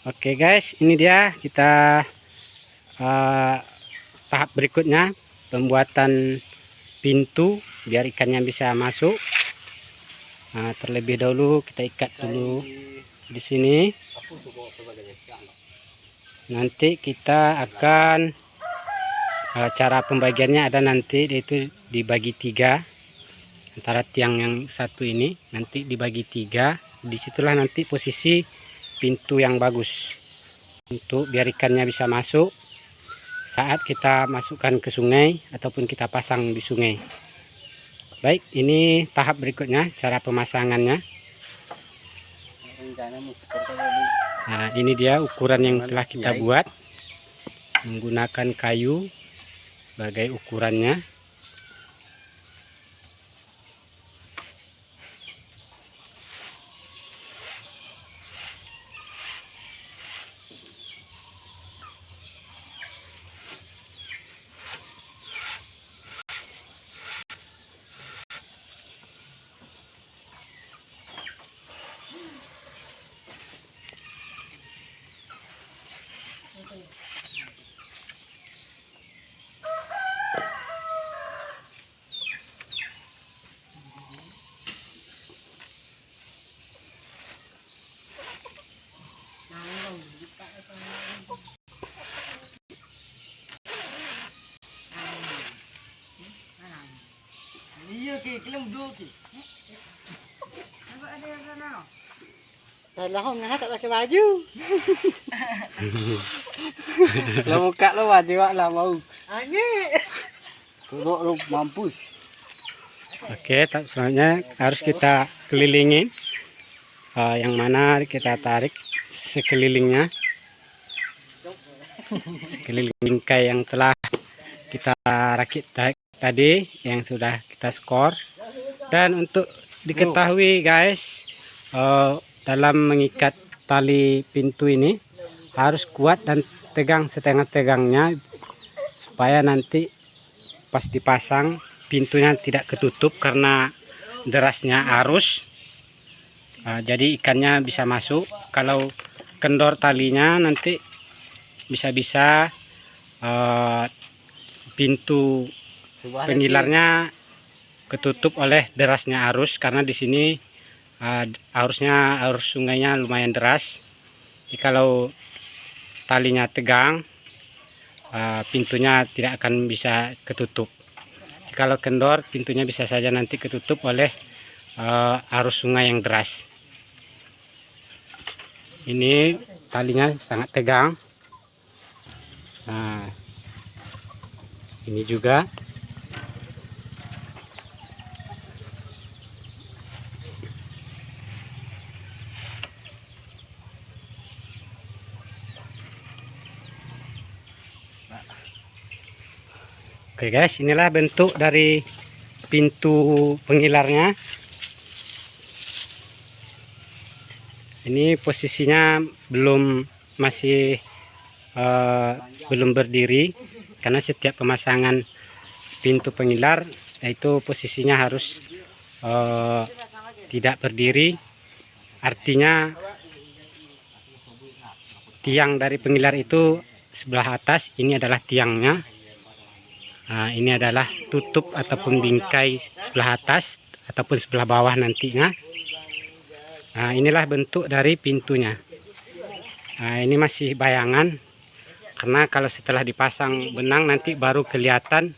Oke guys, ini dia kita tahap berikutnya pembuatan pintu biar ikannya bisa masuk. Nah, terlebih dahulu kita ikat dulu di sini. Nanti kita akan cara pembagiannya ada nanti, yaitu dibagi 3 antara tiang yang satu ini, nanti dibagi 3. Disitulah nanti posisi pintu yang bagus untuk biar ikannya bisa masuk saat kita masukkan ke sungai ataupun kita pasang di sungai. Baik, ini tahap berikutnya cara pemasangannya. Nah, ini dia ukuran yang telah kita buat menggunakan kayu sebagai ukurannya. Lah tak pakai baju. Lah buka lo baju lah mau. Tuh lu mampus. Oke, selanjutnya harus kita kelilingin, yang mana kita tarik sekelilingnya, sekeliling bingkai yang telah kita rakit tadi yang sudah kita skor. Dan untuk diketahui guys, dalam mengikat tali pintu ini harus kuat dan tegang setengah-tegangnya supaya nanti pas dipasang pintunya tidak ketutup karena derasnya arus. Jadi ikannya bisa masuk. Kalau kendor talinya nanti bisa-bisa pintu pengilarnya ketutup oleh derasnya arus, karena di sini arus sungainya lumayan deras. Jadi kalau talinya tegang, pintunya tidak akan bisa ketutup. Kalau kendor, pintunya bisa saja nanti ketutup oleh arus sungai yang deras. Ini talinya sangat tegang. Nah, ini juga. Oke guys, inilah bentuk dari pintu pengilarnya. Ini posisinya masih belum berdiri, karena setiap pemasangan pintu pengilar itu posisinya harus tidak berdiri. Artinya tiang dari pengilar itu sebelah atas, ini adalah tiangnya. Nah, ini adalah tutup ataupun bingkai sebelah atas ataupun sebelah bawah nantinya. Nah, inilah bentuk dari pintunya. Nah, ini masih bayangan, karena kalau setelah dipasang benang nanti baru kelihatan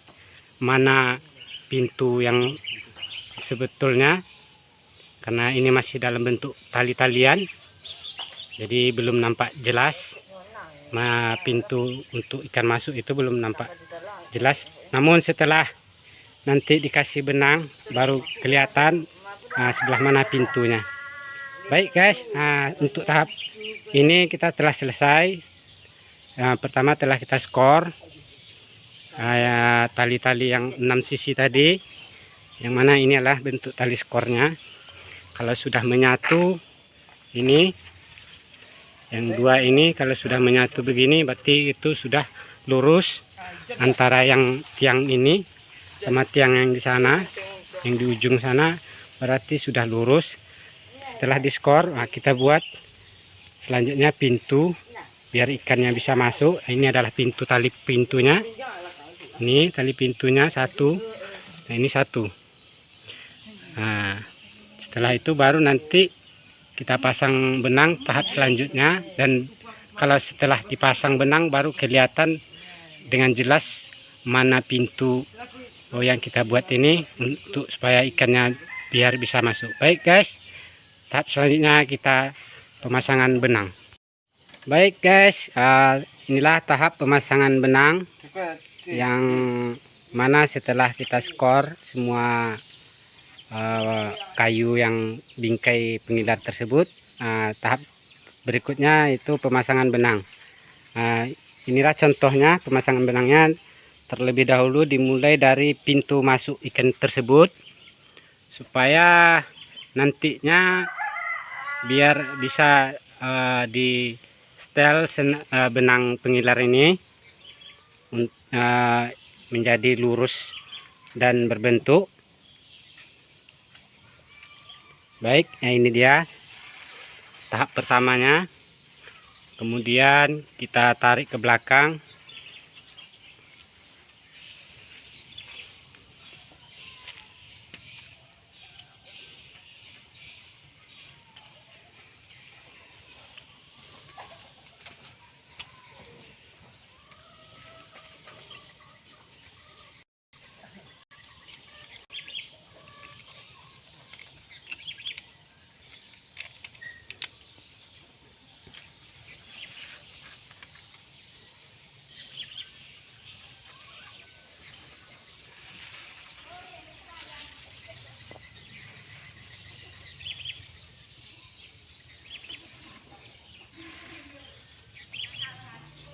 mana pintu yang sebetulnya, karena ini masih dalam bentuk tali-talian, jadi belum nampak jelas. Pintu untuk ikan masuk itu belum nampak jelas, namun setelah nanti dikasih benang baru kelihatan sebelah mana pintunya. Baik guys, untuk tahap ini kita telah selesai. Pertama telah kita skor tali-tali yang 6 sisi tadi, yang mana ini adalah bentuk tali skornya. Kalau sudah menyatu ini, yang 2 ini kalau sudah menyatu begini berarti itu sudah lurus antara yang tiang ini sama tiang yang di sana, yang di ujung sana, berarti sudah lurus. Setelah diskor, kita buat selanjutnya pintu biar ikannya bisa masuk. Ini adalah pintu, tali pintunya. Ini tali pintunya satu. Nah, ini satu. Nah, setelah itu baru nanti kita pasang benang tahap selanjutnya, dan kalau setelah dipasang benang baru kelihatan dengan jelas mana pintu yang kita buat ini untuk supaya ikannya biar bisa masuk. Baik guys, tahap selanjutnya kita pemasangan benang. Baik guys, inilah tahap pemasangan benang yang mana setelah kita skor semua kayu yang bingkai pengilar tersebut, tahap berikutnya itu pemasangan benang. Inilah contohnya pemasangan benangnya. Terlebih dahulu dimulai dari pintu masuk ikan tersebut supaya nantinya biar bisa di setel benang pengilar ini menjadi lurus dan berbentuk. Baik, ini dia tahap pertamanya. Kemudian kita tarik ke belakang.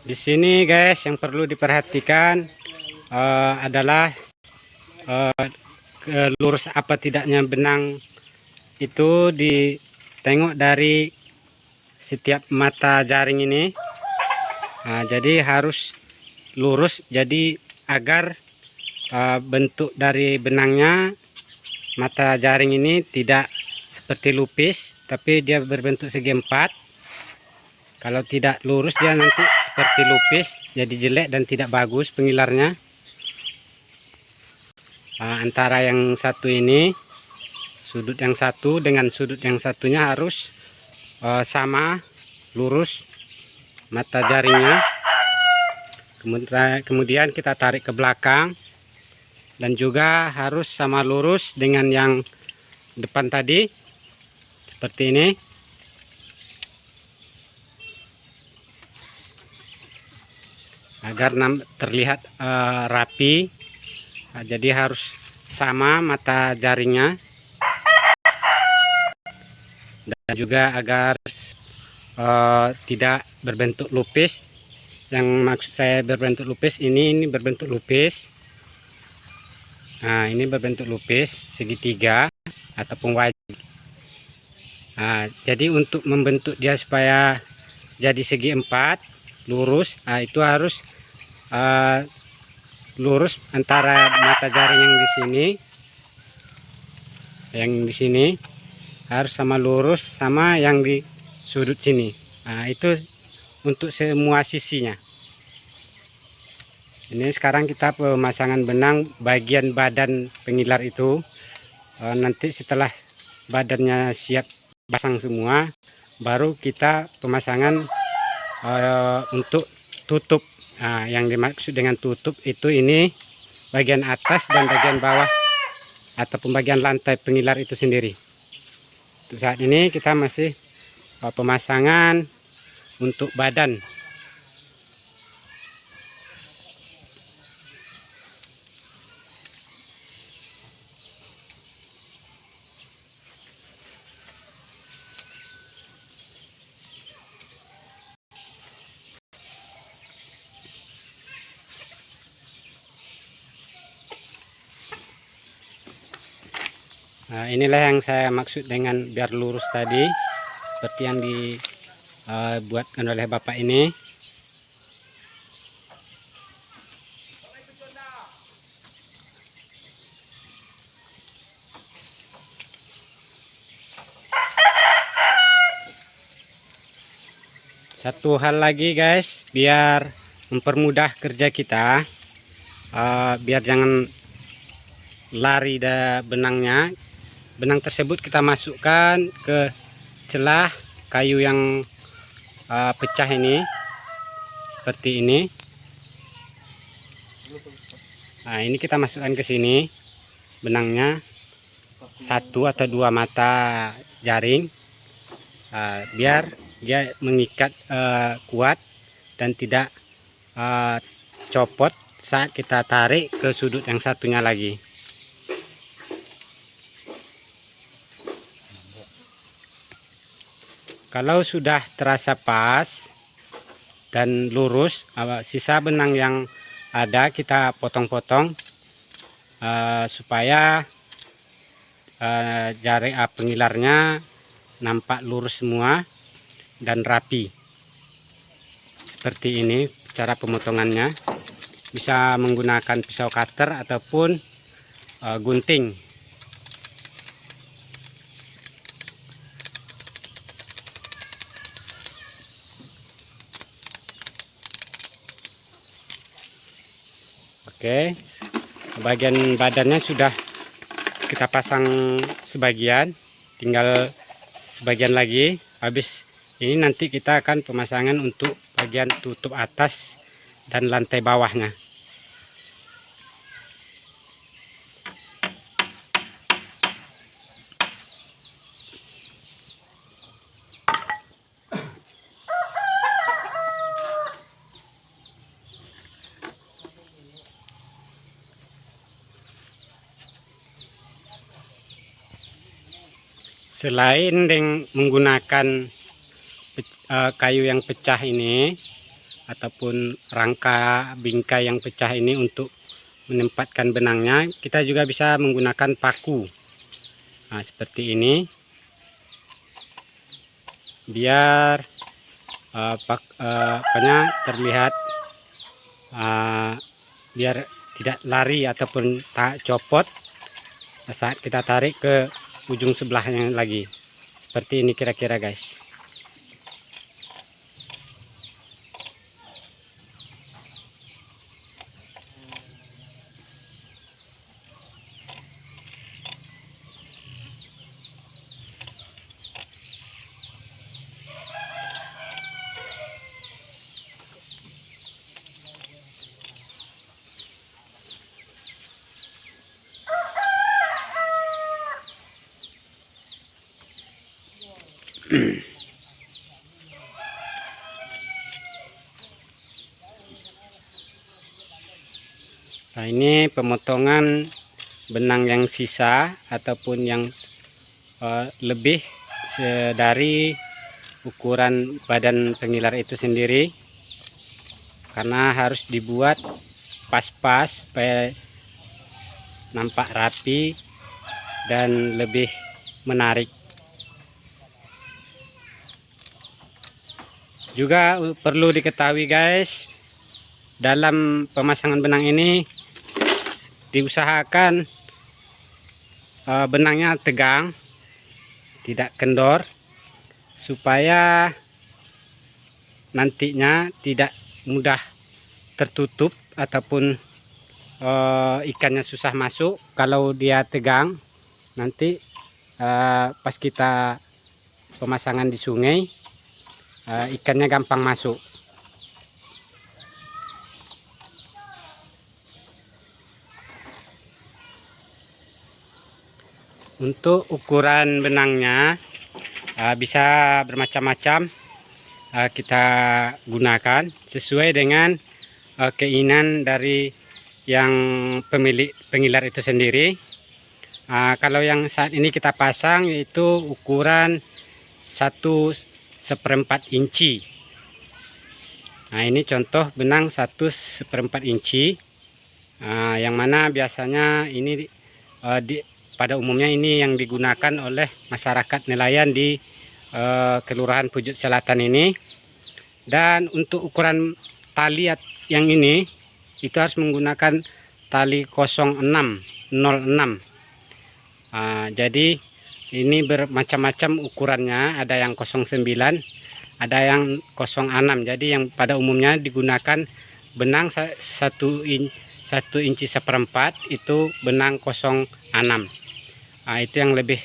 Di sini guys yang perlu diperhatikan adalah lurus apa tidaknya benang itu ditengok dari setiap mata jaring ini. Jadi harus lurus, jadi agar bentuk dari benangnya, mata jaring ini tidak seperti lupis tapi dia berbentuk segi empat. Kalau tidak lurus dia nanti seperti lupis, jadi jelek dan tidak bagus pengilarnya. Antara yang satu ini, sudut yang satu dengan sudut yang satunya harus sama, lurus mata jaringnya. Kemudian kita tarik ke belakang, dan juga harus sama lurus dengan yang depan tadi, seperti ini. Agar terlihat rapi, jadi harus sama mata jaringnya, dan juga agar tidak berbentuk lupis. Yang maksud saya berbentuk lupis, ini berbentuk lupis. Nah, ini berbentuk lupis segitiga ataupun wajib. Jadi untuk membentuk dia supaya jadi segi empat lurus, itu harus lurus antara mata jaring yang di sini harus sama lurus sama yang di sudut sini. Itu untuk semua sisinya. Ini sekarang kita pemasangan benang bagian badan pengilar itu. Nanti setelah badannya siap pasang semua, baru kita pemasangan untuk tutup. Yang dimaksud dengan tutup itu ini bagian atas dan bagian bawah ataupun bagian lantai pengilar itu sendiri. Untuk saat ini kita masih pemasangan untuk badan. Inilah yang saya maksud dengan biar lurus tadi, seperti yang dibuatkan oleh bapak ini. Satu hal lagi guys, biar mempermudah kerja kita, biar jangan lari benangnya. Benang tersebut kita masukkan ke celah kayu yang pecah ini, seperti ini. Nah, ini kita masukkan ke sini benangnya, 1 atau 2 mata jaring, biar dia mengikat kuat dan tidak copot saat kita tarik ke sudut yang satunya lagi. Kalau sudah terasa pas dan lurus, sisa benang yang ada kita potong-potong supaya jaring pengilarnya nampak lurus semua dan rapi. Seperti ini cara pemotongannya. Bisa menggunakan pisau cutter ataupun gunting. Oke, bagian badannya sudah kita pasang sebagian, tinggal sebagian lagi. Habis ini nanti kita akan pemasangan untuk bagian tutup atas dan lantai bawahnya. Selain menggunakan kayu yang pecah ini ataupun rangka bingkai yang pecah ini untuk menempatkan benangnya, kita juga bisa menggunakan paku. Nah, seperti ini, biar terlihat, biar tidak lari ataupun tak copot saat kita tarik ke ujung sebelahnya lagi. Seperti ini kira-kira guys. Nah, ini pemotongan benang yang sisa ataupun yang lebih dari ukuran badan pengilar itu sendiri, karena harus dibuat pas-pas supaya nampak rapi dan lebih menarik. Juga perlu diketahui guys, dalam pemasangan benang ini diusahakan benangnya tegang, tidak kendor, supaya nantinya tidak mudah tertutup ataupun ikannya susah masuk. Kalau dia tegang, nanti pas kita pemasangan di sungai, ikannya gampang masuk. Untuk ukuran benangnya bisa bermacam-macam, kita gunakan sesuai dengan keinginan dari yang pemilik pengilar itu sendiri. Kalau yang saat ini kita pasang yaitu ukuran 1/4 inci. Nah, ini contoh benang 1/4 inci, yang mana biasanya ini pada umumnya ini yang digunakan oleh masyarakat nelayan di Kelurahan Pujut Selatan ini. Dan untuk ukuran tali yang ini itu harus menggunakan tali 06. Jadi ini bermacam-macam ukurannya, ada yang 09, ada yang 06. Jadi yang pada umumnya digunakan benang 1 inci seperempat itu benang 06. Nah, itu yang lebih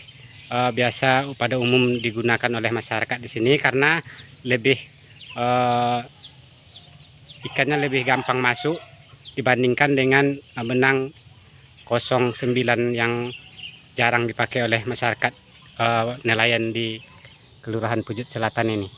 biasa pada umum digunakan oleh masyarakat di sini karena lebih ikannya lebih gampang masuk dibandingkan dengan benang 09 yang jarang dipakai oleh masyarakat nelayan di Kelurahan Pujut Selatan ini.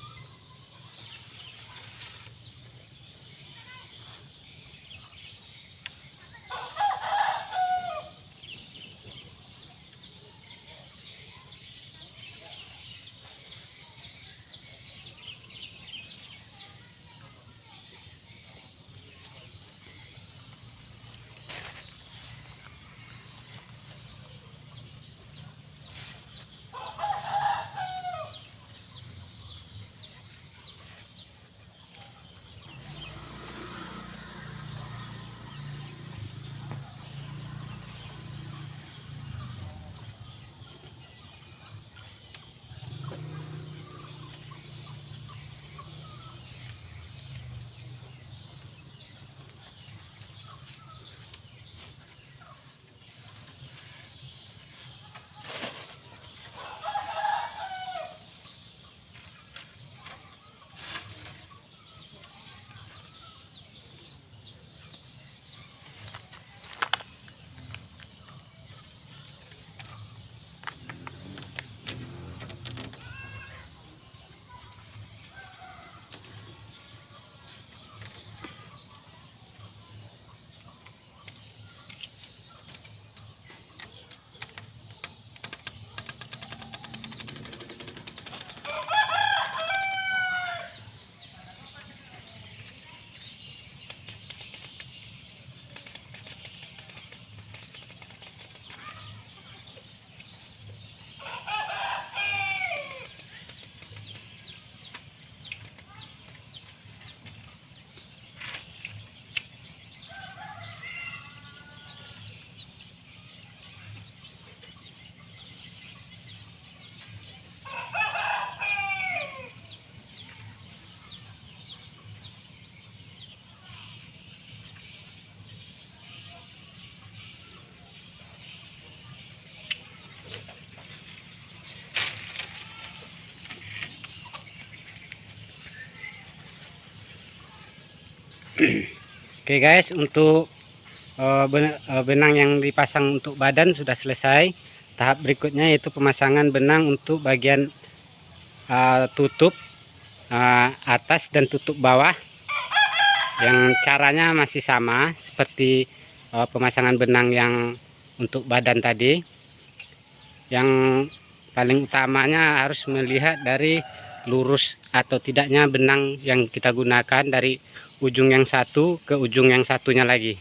Oke guys, untuk benang yang dipasang untuk badan sudah selesai. Tahap berikutnya yaitu pemasangan benang untuk bagian tutup atas dan tutup bawah, yang caranya masih sama seperti pemasangan benang yang untuk badan tadi. Yang paling utamanya harus melihat dari lurus atau tidaknya benang yang kita gunakan dari ujung yang satu ke ujung yang satunya lagi.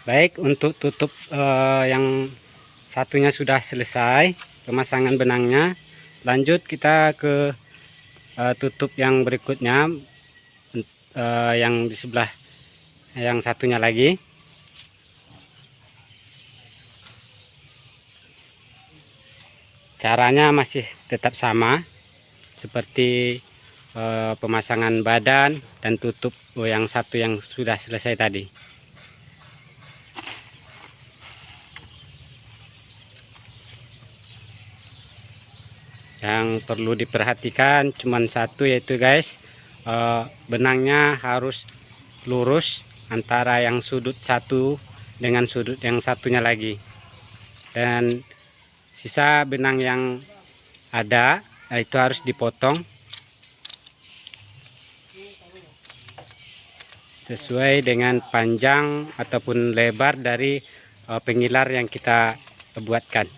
Baik, untuk tutup yang satunya sudah selesai pemasangan benangnya. Lanjut kita ke tutup yang berikutnya, yang di sebelah yang satunya lagi. Caranya masih tetap sama seperti pemasangan badan dan tutup yang satu yang sudah selesai tadi. Yang perlu diperhatikan cuman satu, yaitu guys, benangnya harus lurus antara yang sudut satu dengan sudut yang satunya lagi, dan sisa benang yang ada itu harus dipotong sesuai dengan panjang ataupun lebar dari pengilar yang kita buatkan.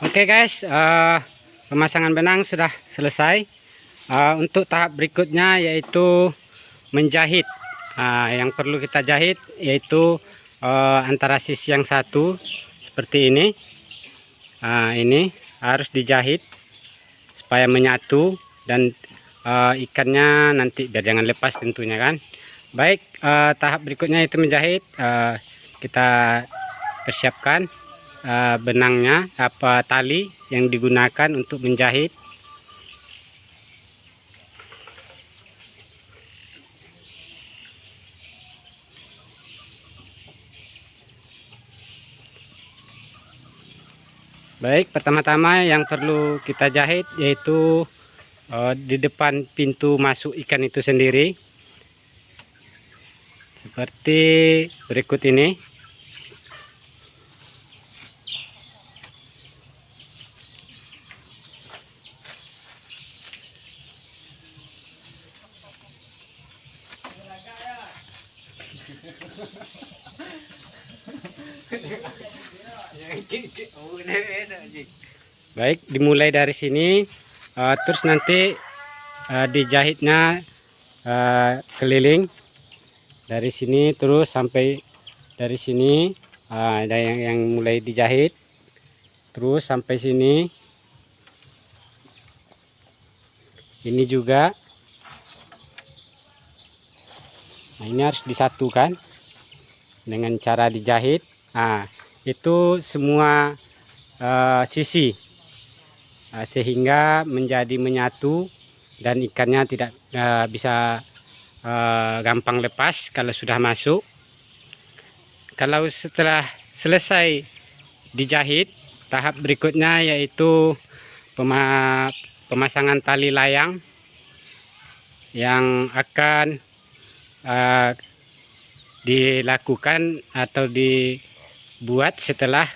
Oke guys, pemasangan benang sudah selesai. Untuk tahap berikutnya yaitu menjahit. Yang perlu kita jahit yaitu antara sisi yang satu seperti ini. Ini harus dijahit supaya menyatu dan ikannya nanti biar jangan lepas tentunya kan. Baik, tahap berikutnya itu menjahit. Kita persiapkan benangnya, tali yang digunakan untuk menjahit. Baik, pertama-tama yang perlu kita jahit yaitu di depan pintu masuk ikan itu sendiri, seperti berikut ini. Baik, dimulai dari sini, terus nanti dijahitnya keliling dari sini terus sampai dari sini. Ada yang mulai dijahit terus sampai sini. Ini juga. Nah, ini harus disatukan dengan cara dijahit. Itu semua sisi, sehingga menjadi menyatu dan ikannya tidak bisa gampang lepas kalau sudah masuk. Kalau setelah selesai dijahit, tahap berikutnya yaitu pemasangan tali layang yang akan dilakukan atau dibuat setelah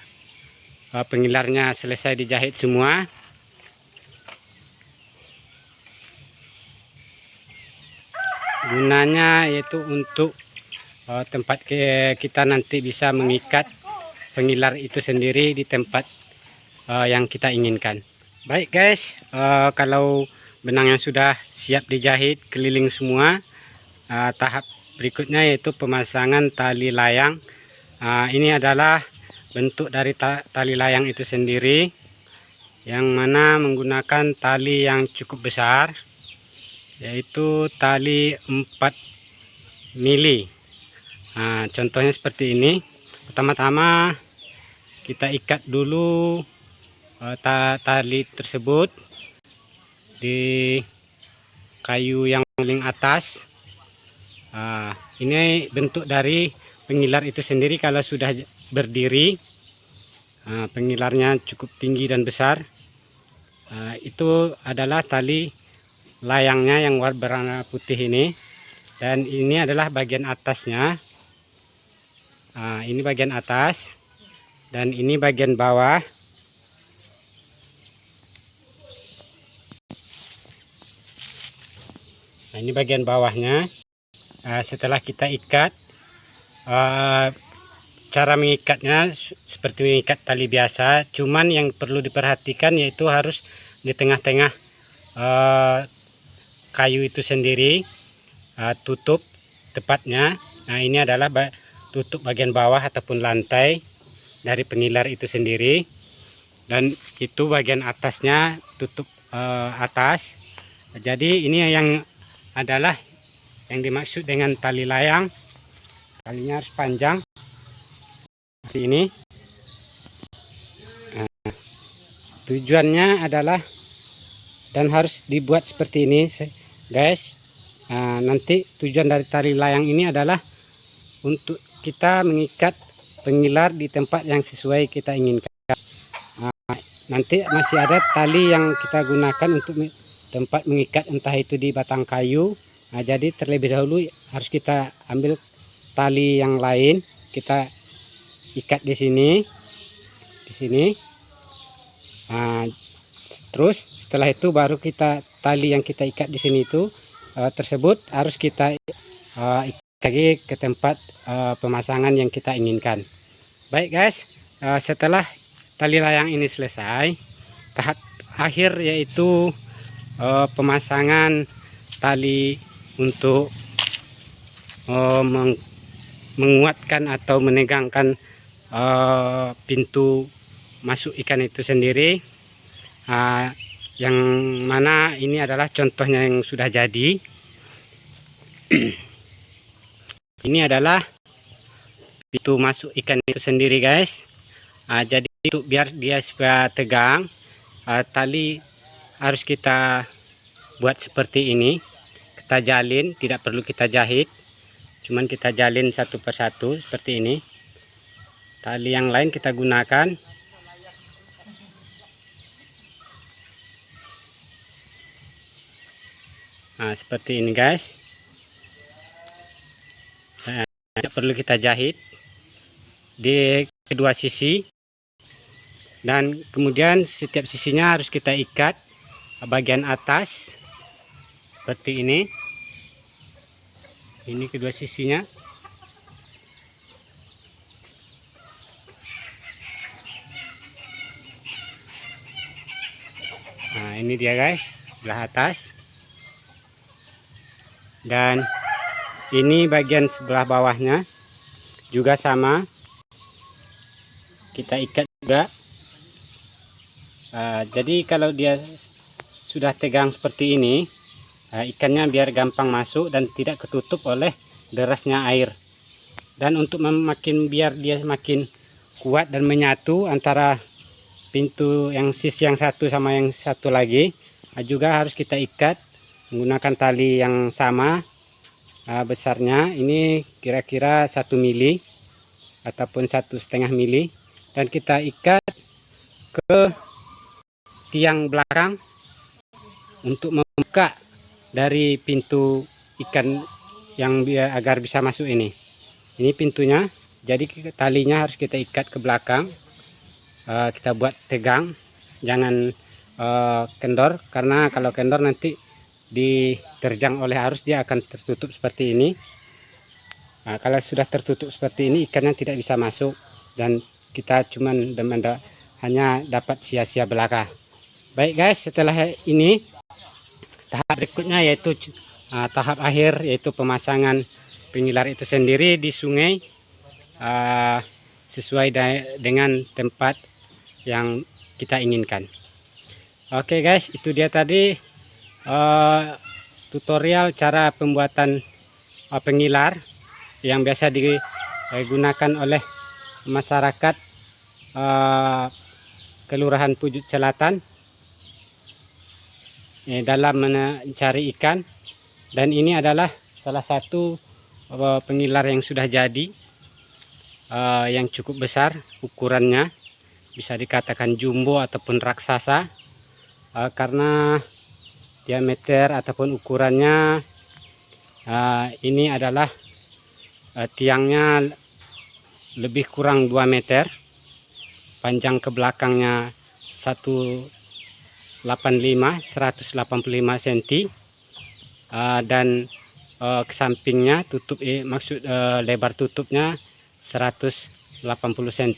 pengilarnya selesai dijahit semua. Gunanya yaitu untuk tempat kita nanti bisa mengikat pengilar itu sendiri di tempat yang kita inginkan. Baik guys, kalau benangnya sudah siap dijahit keliling semua, tahap berikutnya yaitu pemasangan tali layang. Ini adalah bentuk dari tali layang itu sendiri, yang mana menggunakan tali yang cukup besar, yaitu tali 4 mili. Contohnya seperti ini. Pertama-tama kita ikat dulu tali tersebut di kayu yang paling atas. Ini bentuk dari pengilar itu sendiri. Kalau sudah berdiri, pengilarnya cukup tinggi dan besar, itu adalah tali layangnya yang berwarna putih ini. Dan ini adalah bagian atasnya. Ini bagian atas, dan ini bagian bawah. Ini bagian bawahnya. Setelah kita ikat, cara mengikatnya seperti mengikat tali biasa, cuman yang perlu diperhatikan yaitu harus di tengah-tengah kayu itu sendiri, tutup tepatnya. Ini adalah tutup bagian bawah ataupun lantai dari pengilar itu sendiri, dan itu bagian atasnya tutup atas. Jadi ini yang adalah yang dimaksud dengan tali layang. Talinya harus panjang seperti ini. Tujuannya adalah dan harus dibuat seperti ini, guys. Nanti tujuan dari tali layang ini adalah untuk kita mengikat pengilar di tempat yang sesuai kita inginkan. Nanti masih ada tali yang kita gunakan untuk tempat mengikat, entah itu di batang kayu. Jadi terlebih dahulu harus kita ambil tali yang lain, kita ikat di sini, terus setelah itu baru kita tali yang kita ikat di sini itu tersebut harus kita ikat lagi ke tempat pemasangan yang kita inginkan. Baik guys, setelah tali layang ini selesai, tahap akhir yaitu pemasangan tali untuk menguatkan atau menegangkan pintu masuk ikan itu sendiri, yang mana ini adalah contohnya yang sudah jadi. Ini adalah pintu masuk ikan itu sendiri, guys. Jadi untuk biar dia supaya tegang, tali harus kita buat seperti ini. Kita jalin, tidak perlu kita jahit, cuman kita jalin satu persatu seperti ini. Tali yang lain kita gunakan. Seperti ini, guys. Tidak perlu kita jahit di kedua sisi, dan kemudian setiap sisinya harus kita ikat bagian atas seperti ini. Ini kedua sisinya. Ini dia, guys, sebelah atas. Dan ini bagian sebelah bawahnya juga sama, kita ikat juga. Jadi kalau dia sudah tegang seperti ini, ikannya biar gampang masuk dan tidak ketutup oleh derasnya air. Dan untuk biar dia makin kuat dan menyatu antara pintu yang sisi yang satu sama yang satu lagi, juga harus kita ikat menggunakan tali yang sama. Besarnya ini kira-kira 1 mili ataupun 1,5 mili, dan kita ikat ke tiang belakang untuk membuka dari pintu ikan yang agar bisa masuk ini. Ini pintunya, jadi talinya harus kita ikat ke belakang. Kita buat tegang, jangan kendor, karena kalau kendor nanti diterjang oleh arus dia akan tertutup seperti ini. Kalau sudah tertutup seperti ini, ikannya tidak bisa masuk dan kita hanya dapat sia-sia belaka. Baik guys, setelah ini tahap berikutnya yaitu tahap akhir, yaitu pemasangan pengilar itu sendiri di sungai sesuai dengan tempat yang kita inginkan. Oke guys, itu dia tadi tutorial cara pembuatan pengilar yang biasa digunakan oleh masyarakat Kelurahan Pujut Selatan dalam mencari ikan. Dan ini adalah salah satu pengilar yang sudah jadi, yang cukup besar ukurannya, bisa dikatakan jumbo ataupun raksasa, karena diameter ataupun ukurannya ini adalah tiangnya lebih kurang 2 meter, panjang ke belakangnya 185 cm, dan ke sampingnya lebar tutupnya 180 cm.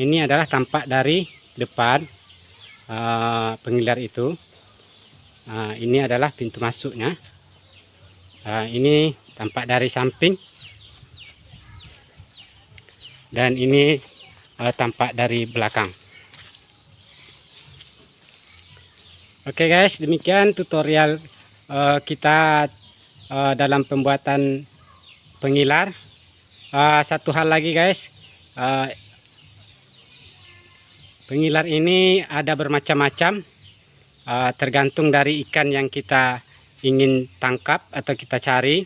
Ini adalah tampak dari depan pengilar itu. Ini adalah pintu masuknya. Ini tampak dari samping, dan ini tampak dari belakang. Oke guys, demikian tutorial kita dalam pembuatan pengilar. Satu hal lagi guys, pengilar ini ada bermacam-macam, tergantung dari ikan yang kita ingin tangkap atau kita cari.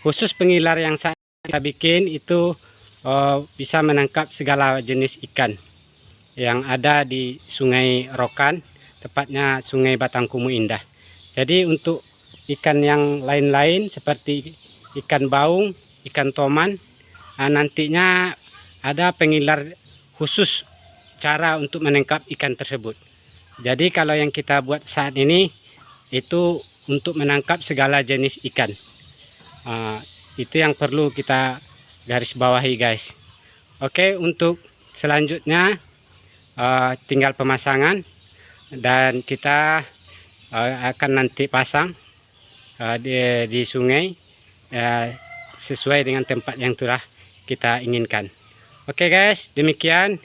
Khusus pengilar yang kita bikin itu bisa menangkap segala jenis ikan yang ada di Sungai Rokan, tepatnya Sungai Batangkumu Indah. Jadi untuk ikan yang lain-lain seperti ikan baung, ikan toman, nantinya ada pengilar khusus cara untuk menangkap ikan tersebut. Jadi kalau yang kita buat saat ini itu untuk menangkap segala jenis ikan. Itu yang perlu kita garis bawahi guys. Oke, untuk selanjutnya tinggal pemasangan, dan kita akan nanti pasang di sungai sesuai dengan tempat yang telah kita inginkan. Oke guys, demikian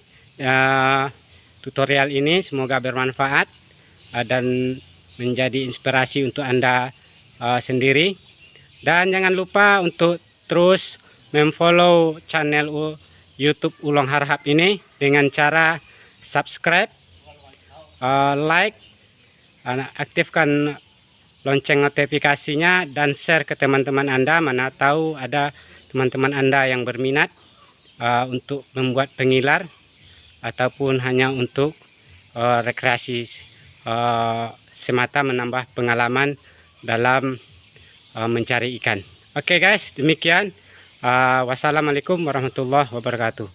tutorial ini, semoga bermanfaat dan menjadi inspirasi untuk Anda sendiri. Dan jangan lupa untuk terus memfollow channel YouTube Ulong Harhab ini dengan cara subscribe, like, aktifkan lonceng notifikasinya, dan share ke teman-teman Anda. Mana tahu ada teman-teman Anda yang berminat untuk membuat pengilar ataupun hanya untuk rekreasi semata, menambah pengalaman dalam mencari ikan. Oke guys, demikian. Wassalamualaikum warahmatullahi wabarakatuh.